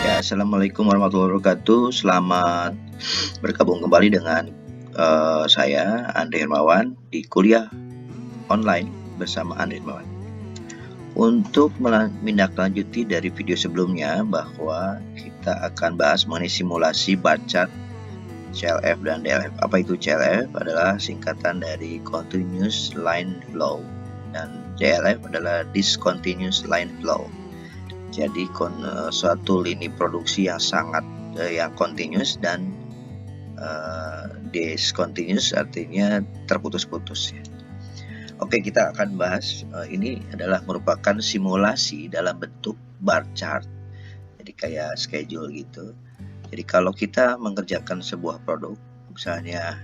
Ya, assalamualaikum warahmatullahi wabarakatuh. Selamat bergabung kembali dengan saya Andre Hermawan di kuliah online bersama Andre Hermawan. Untuk menindaklanjuti dari video sebelumnya bahwa kita akan bahas mengenai simulasi bar chart CLF dan DLF. Apa itu CLF? Adalah singkatan dari Continuous Line Flow dan DLF adalah Discontinuous Line Flow. Jadi suatu lini produksi yang sangat yang continuous dan discontinuous artinya terputus-putus ya. Oke, kita akan bahas ini adalah merupakan simulasi dalam bentuk bar chart. Jadi kayak schedule gitu. Jadi kalau kita mengerjakan sebuah produk, misalnya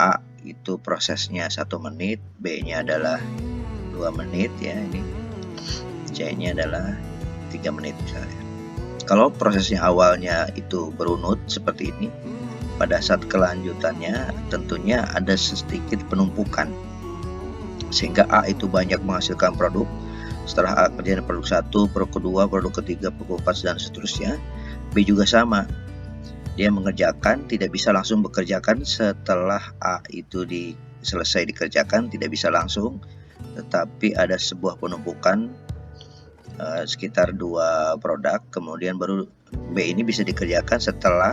A itu prosesnya 1 menit, B-nya adalah 2 menit ya, ini C-nya adalah 3 menit misalnya. Kalau prosesnya awalnya itu berunut seperti ini, pada saat kelanjutannya tentunya ada sedikit penumpukan, sehingga A itu banyak menghasilkan produk. Setelah A kerjain produk 1, produk kedua, produk ketiga, produk 4 dan seterusnya. B juga sama, dia mengerjakan, tidak bisa langsung bekerjakan setelah A itu selesai dikerjakan, tidak bisa langsung, tetapi ada sebuah penumpukan sekitar 2 produk, kemudian baru B ini bisa dikerjakan setelah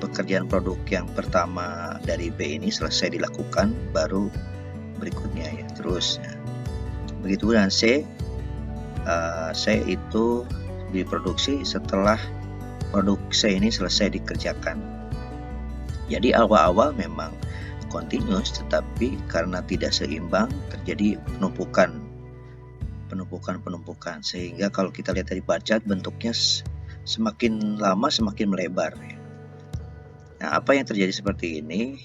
pekerjaan produk yang pertama dari B ini selesai dilakukan, baru berikutnya ya terus ya. Begitu dan C itu diproduksi setelah produk C ini selesai dikerjakan. Jadi awal-awal memang continuous, tetapi karena tidak seimbang terjadi penumpukan, sehingga kalau kita lihat dari bar chart bentuknya semakin lama semakin melebar. Nah, apa yang terjadi seperti ini?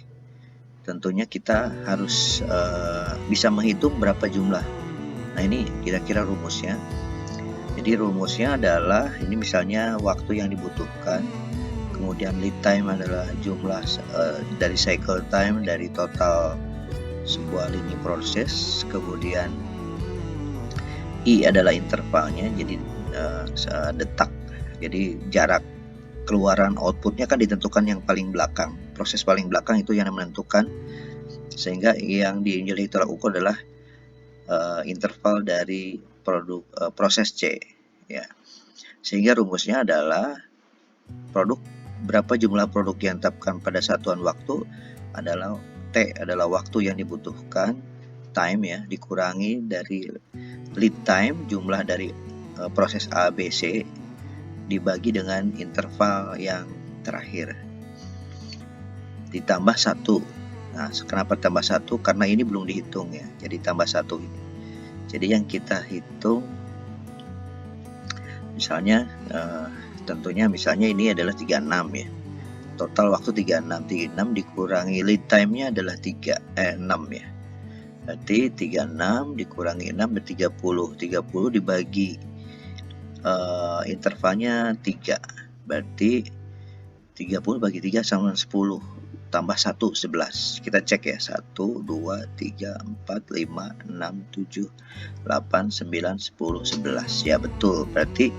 Tentunya kita harus bisa menghitung berapa jumlah. Nah, ini kira-kira rumusnya. Jadi rumusnya adalah ini misalnya waktu yang dibutuhkan, kemudian lead time adalah jumlah dari cycle time dari total sebuah lini proses, kemudian I adalah intervalnya, jadi detak, jadi jarak keluaran outputnya kan ditentukan yang paling belakang, proses paling belakang itu yang menentukan, sehingga yang dijadi tolak ukur adalah interval dari produk proses C ya. Sehingga rumusnya adalah berapa jumlah produk yang ditetapkan pada satuan waktu adalah T adalah waktu yang dibutuhkan, time ya, dikurangi dari lead time, jumlah dari proses A, B, C, dibagi dengan interval yang terakhir, ditambah 1. Nah, kenapa tambah 1? Karena ini belum dihitung ya, jadi tambah 1 ini. Jadi yang kita hitung misalnya tentunya misalnya ini adalah 36 ya, total waktu 36 dikurangi lead time-nya adalah 6 ya, berarti 36 dikurangi 6 berarti 30 dibagi intervalnya 3, berarti 30 bagi 3 sama 10, tambah 1, 11. Kita cek ya, 1, 2, 3, 4, 5, 6, 7, 8, 9, 10, 11. Ya betul, berarti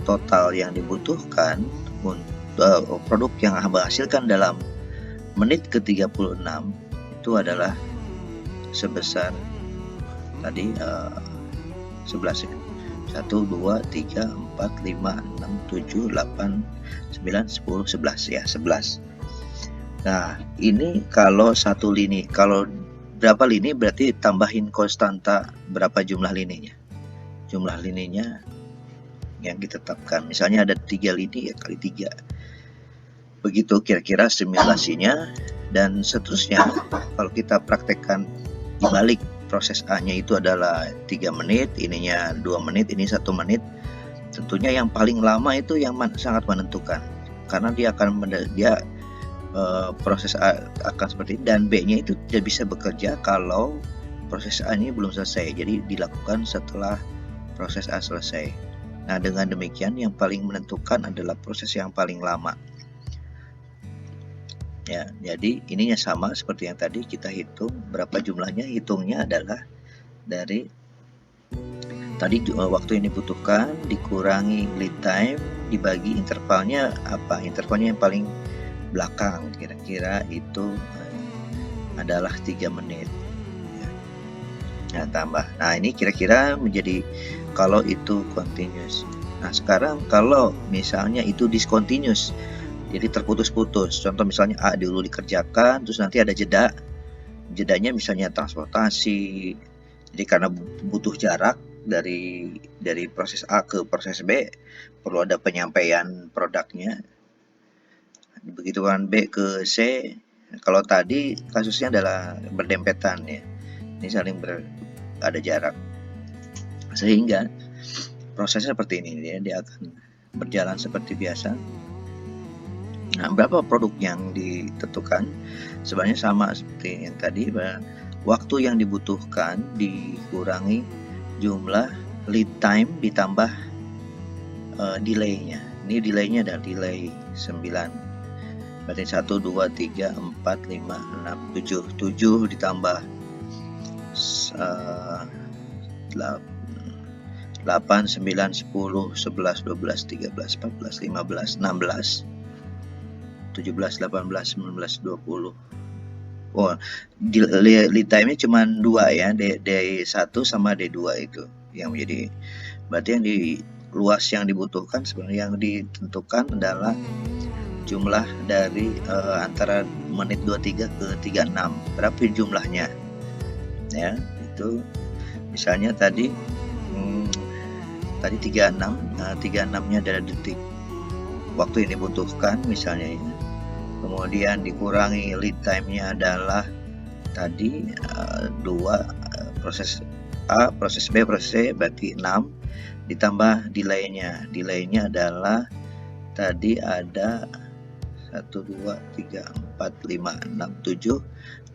total yang dibutuhkan untuk produk yang menghasilkan dalam menit ke-36 itu adalah sebesar tadi 11 ya. 1, 2, 3, 4, 5, 6, 7, 8, 9, 10, 11 ya, 11. Nah, ini kalau satu lini, kalau berapa lini berarti tambahin konstanta berapa jumlah lininya. Jumlah lininya yang ditetapkan, misalnya ada 3 lini ya kali 3. Begitu kira-kira simulasinya, dan seterusnya kalau kita praktekkan dibalik, proses A-nya itu adalah 3 menit, ininya 2 menit, ini 1 menit. Tentunya yang paling lama itu yang sangat menentukan, karena dia akan proses A akan seperti ini, dan B-nya itu tidak bisa bekerja kalau proses A ini belum selesai. Jadi dilakukan setelah proses A selesai. Nah, dengan demikian yang paling menentukan adalah proses yang paling lama. Ya, jadi ininya sama seperti yang tadi kita hitung berapa jumlahnya, hitungnya adalah dari Tadi waktu yang dibutuhkan dikurangi lead time dibagi intervalnya apa? Intervalnya yang paling belakang kira-kira itu adalah 3 menit. Nah, tambah. Nah, ini kira-kira menjadi kalau itu continuous. Nah, sekarang kalau misalnya itu discontinuous, jadi terputus-putus. Contoh misalnya A dulu dikerjakan, terus nanti ada jeda. Jedanya misalnya transportasi. Jadi karena butuh jarak dari proses A ke proses B, perlu ada penyampaian produknya. Begitu kan B ke C, kalau tadi kasusnya adalah berdempetan ya. Ini saling ada jarak. Sehingga prosesnya seperti ini dia akan berjalan seperti biasa. Nah, berapa produk yang ditentukan sebenarnya sama seperti yang tadi, waktu yang dibutuhkan dikurangi jumlah lead time ditambah delay-nya. Ini delay-nya adalah delay 9. Berarti 1, 2, 3, 4, 5, 6, 7. 7 ditambah 8, 9, 10, 11, 12, 13, 14, 15, 16, 17, 18, 19, 20. Oh, lead time-nya cuma 2 ya, D1 sama D2 itu yang menjadi, berarti yang di luas yang dibutuhkan sebenarnya yang ditentukan adalah jumlah dari antara menit 23 ke 36. Berapa jumlahnya? Ya, itu misalnya tadi 36, 36-nya adalah detik waktu yang dibutuhkan misalnya ya. Kemudian dikurangi lead time-nya adalah tadi 2, proses A, proses B, proses C, berarti 6, ditambah delay-nya adalah tadi ada 1, 2, 3, 4, 5, 6, 7,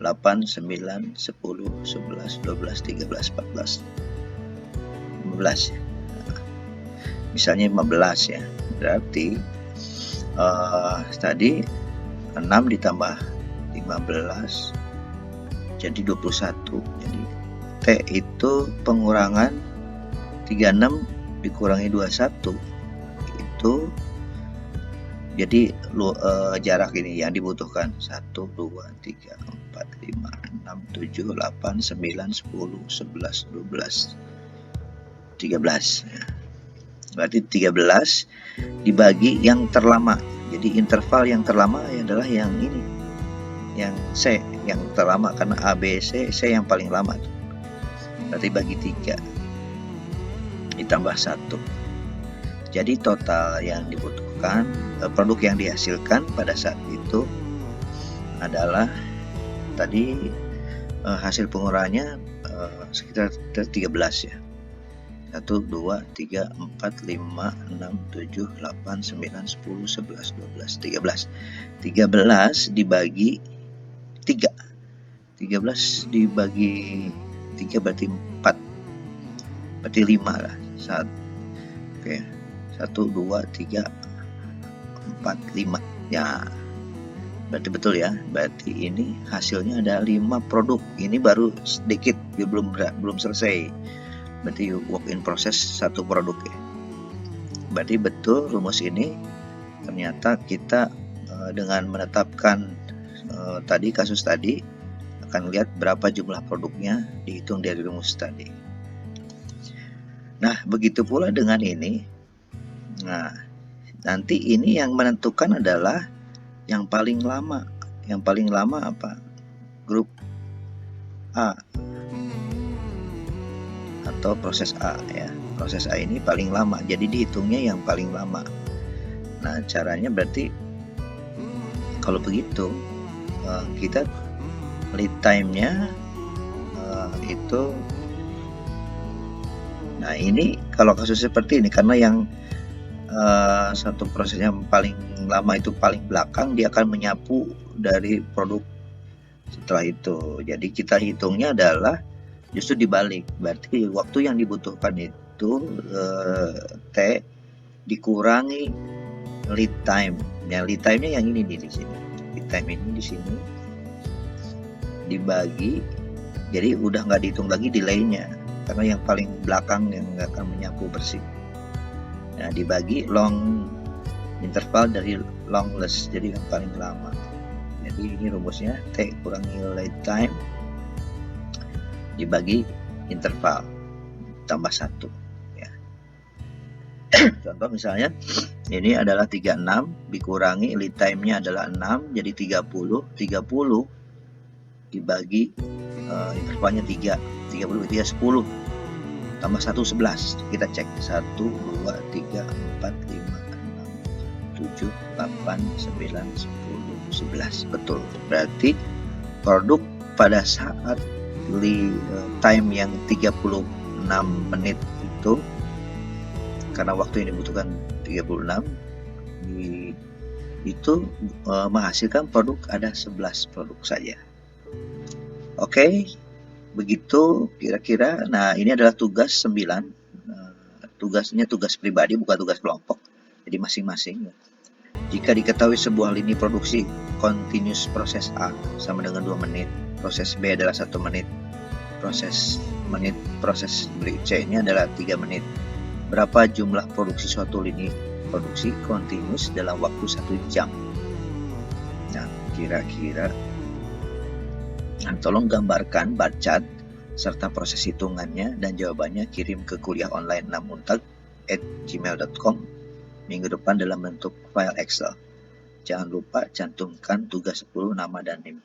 8, 9, 10, 11, 12, 13, 14, 15 ya. Misalnya 15 ya, berarti tadi 6 ditambah 15 jadi 21. Jadi T itu pengurangan 36 dikurangi 21 itu jadi jarak ini yang dibutuhkan 1, 2, 3, 4, 5, 6, 7, 8, 9, 10, 11, 12, 13 ya. Berarti 13 dibagi yang terlama. Jadi interval yang terlama adalah yang ini, yang C yang terlama, karena A, B, C yang paling lama. Berarti bagi 3 ditambah 1. Jadi total yang dibutuhkan, produk yang dihasilkan pada saat itu adalah tadi hasil pengurangannya sekitar 13 ya. 1, 2, 3, 4, 5, 6, 7, 8, 9, 10, 11, 12, 13. 13 dibagi 3. 13 dibagi 3 berarti 4. Berarti 5 lah. Oke. 1, 2, 3, 4, 5. Ya. Berarti betul ya. Berarti ini hasilnya ada 5 produk. Ini baru sedikit, belum selesai. Berarti work in process 1 produk ya. Berarti betul rumus ini ternyata kita dengan menetapkan tadi kasus tadi akan lihat berapa jumlah produknya dihitung dari rumus tadi. Nah, begitu pula dengan ini. Nah, nanti ini yang menentukan adalah yang paling lama. Yang paling lama apa? Grup A atau proses A ya. Proses A ini paling lama, jadi dihitungnya yang paling lama. Nah, caranya berarti kalau begitu kita lead time-nya itu, nah ini kalau kasus seperti ini karena yang satu prosesnya paling lama itu paling belakang, dia akan menyapu dari produk setelah itu. Jadi kita hitungnya adalah justru dibalik, berarti waktu yang dibutuhkan itu T dikurangi lead time. Ya, lead time-nya yang ini di sini. Lead time ini di sini dibagi, jadi udah nggak dihitung lagi delay-nya. karena yang paling belakang yang nggak akan menyapu bersih. Nah, dibagi long interval dari longless, jadi yang paling lama. Jadi ini rumusnya T kurangi lead time dibagi interval tambah 1 ya. Contoh misalnya ini adalah 36 dikurangi lead time-nya adalah 6, jadi 30 dibagi intervalnya 3 10 tambah 1 11. Kita cek 1 2 3 4 5 6 7 8 9 10 11. Betul. Berarti produk pada saat time yang 36 menit itu, karena waktu yang dibutuhkan 36, itu menghasilkan produk ada 11 produk saja. Oke, begitu kira-kira. Nah, ini adalah tugas 9. Tugasnya tugas pribadi, bukan tugas kelompok. Jadi masing-masing. Jika diketahui sebuah lini produksi continuous proses A sama dengan 2 menit, proses B adalah 1 menit, proses C ini adalah 3 menit. Berapa jumlah produksi suatu lini produksi continuous dalam waktu 1 jam? Nah, kira-kira tolong gambarkan bar chart serta proses hitungannya dan jawabannya kirim ke kuliahonline6untag@gmail.com minggu depan dalam bentuk file Excel. Jangan lupa cantumkan tugas 10 nama dan NIM.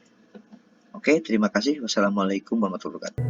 Oke, terima kasih. Wassalamualaikum warahmatullahi wabarakatuh.